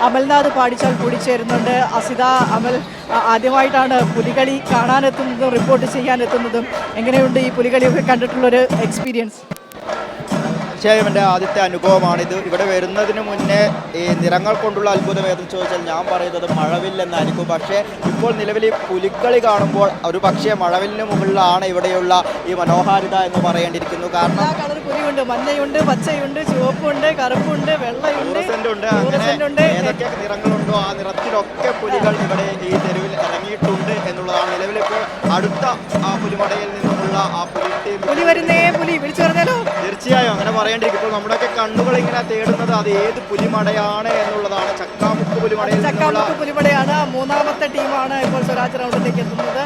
അമൽനാഥ് പാടിച്ചാൽ കൂടി ചേരുന്നുണ്ട്. അസിത, അമൽ ആദ്യമായിട്ടാണ് പുലികളി കാണാനെത്തുന്നതും റിപ്പോർട്ട് ചെയ്യാനെത്തുന്നതും. എങ്ങനെയുണ്ട് ഈ പുലികളിയൊക്കെ കണ്ടിട്ടുള്ളൊരു എക്സ്പീരിയൻസ്? തീർച്ചയായും എൻ്റെ ആദ്യത്തെ അനുഭവമാണിത്. ഇവിടെ വരുന്നതിന് മുന്നേ ഈ നിറങ്ങൾ കൊണ്ടുള്ള അത്ഭുതം ഏതെന്ന് ചോദിച്ചാൽ ഞാൻ പറയുന്നത് മഴവില്ലെന്നായിരിക്കും. പക്ഷേ ഇപ്പോൾ നിലവിൽ ഈ പുലിക്കളി കാണുമ്പോൾ ഒരു പക്ഷേ മഴവിലിന് മുകളിലാണ് ഇവിടെയുള്ള ഈ മനോഹാരിത എന്ന് പറയേണ്ടിയിരിക്കുന്നു. കാരണം കളർ പുലിയുണ്ട്, മഞ്ഞയുണ്ട്, പച്ചയുണ്ട്, ചുവപ്പുണ്ട്, കറുപ്പുണ്ട്, വെള്ളയുണ്ട്, അങ്ങനെ ഏതൊക്കെ നിറങ്ങളുണ്ടോ ആ നിറത്തിലൊക്കെ പുലികൾ ഇവിടെ ഈ തെരുവിൽ ഇറങ്ങിയിട്ടുണ്ട് എന്നുള്ളതാണ്. നിലവിലിപ്പോൾ അടുത്ത ആ പുലിമടയിൽ നിന്നുമുള്ള ആ പുലി വരുന്നേ, പുലി വിളിച്ചു പറഞ്ഞാലോ? തീർച്ചയായും അങ്ങനെ പറയേണ്ടിയിരിക്കും. ഇപ്പോൾ നമ്മുടെയൊക്കെ കണ്ണുകൾ ഇങ്ങനെ തേടുന്നത് അത് ഏത് പുലിമടയാണ് എന്നുള്ളതാണ്. ചക്കാമുക്ക് പുലിമടയിൽ ചക്കാമുക്ക് പുലിമടയാണ്. മൂന്നാമത്തെ ടീമാണ് ഇപ്പോൾ സ്വരാജ് റൗണ്ടിലേക്ക് എത്തുന്നത്.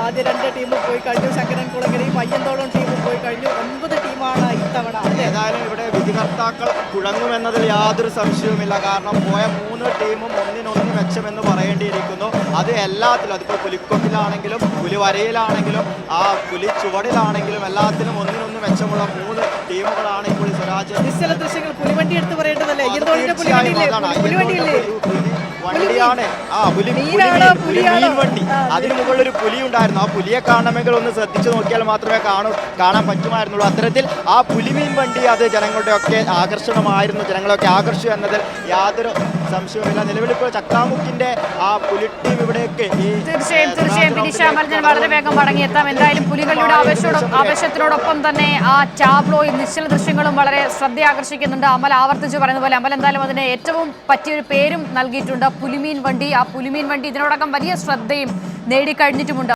ആദ്യ 2 ടീമും പോയി കഴിഞ്ഞു. ശങ്കരൻ കുളങ്ങരയും അയ്യന്തോളം ടീമും പോയി കഴിഞ്ഞു. 9 ടീമാണ് ഇത്തവണ. ഏതായാലും ഇവിടെ വിധികർത്താക്കൾ കുഴങ്ങുമെന്നതിൽ യാതൊരു സംശയവുമില്ല. കാരണം പോയ 3 ടീമും ഒന്നിനൊന്ന് മെച്ചമെന്ന് പറയേണ്ടിയിരിക്കുന്നു. അത് എല്ലാത്തിലും, അതിപ്പോൾ പുലിക്കൊട്ടിലാണെങ്കിലും പുലിവരയിലാണെങ്കിലും ആ പുലി ചുവടിലാണെങ്കിലും എല്ലാത്തിനും ഒന്നിനൊന്ന് മെച്ചമുള്ള 3 ടീമുകളാണ് ഇപ്പോൾ സ്വരാജ്. നിശ്ചല ദൃശ്യങ്ങൾ പുലിവണ്ടി എടുത്ത് പറയേണ്ടതല്ലേ? വണ്ടിയാണ് മീൻ വണ്ടി. അതിന് മുകളിൽ ഒരു പുലി ഉണ്ടായിരുന്നു. ആ പുലിയെ കാണണമെങ്കിൽ ഒന്ന് ശ്രദ്ധിച്ചു നോക്കിയാൽ മാത്രമേ കാണാൻ പറ്റുമായിരുന്നുള്ളൂ. അത്തരത്തിൽ ആ പുലിമീൻ വണ്ടി അത് ജനങ്ങളുടെ ഒക്കെ ആകർഷണമായിരുന്നു. ജനങ്ങളൊക്കെ ആകർഷിച്ചു എന്നതിൽ യാതൊരു സംശയവുമില്ല. നിലവിലിപ്പോൾ ചക്കാമുക്കിന്റെ ആ പുലി ടീം ഇവിടേക്ക് തീർച്ചയായും വിനിഷ അമൽജൻ വളരെ വേഗം മടങ്ങിയെത്താം. എന്തായാലും പുലികളുടെ ആവേശത്തിനോടൊപ്പം തന്നെ ആ ടാബ്ലോയും നിശ്ചല ദൃശ്യങ്ങളും വളരെ ശ്രദ്ധ ആകർഷിക്കുന്നുണ്ട്. അമൽ ആവർത്തിച്ച് പറയുന്ന പോലെ അമൽ എന്തായാലും അതിന് ഏറ്റവും പറ്റിയൊരു പേരും നൽകിയിട്ടുണ്ട്, പുലിമീൻ വണ്ടി. ആ പുലിമീൻ വണ്ടി ഇതിനോടകം വലിയ ശ്രദ്ധയും നേടിക്കഴിഞ്ഞിട്ടുമുണ്ട്.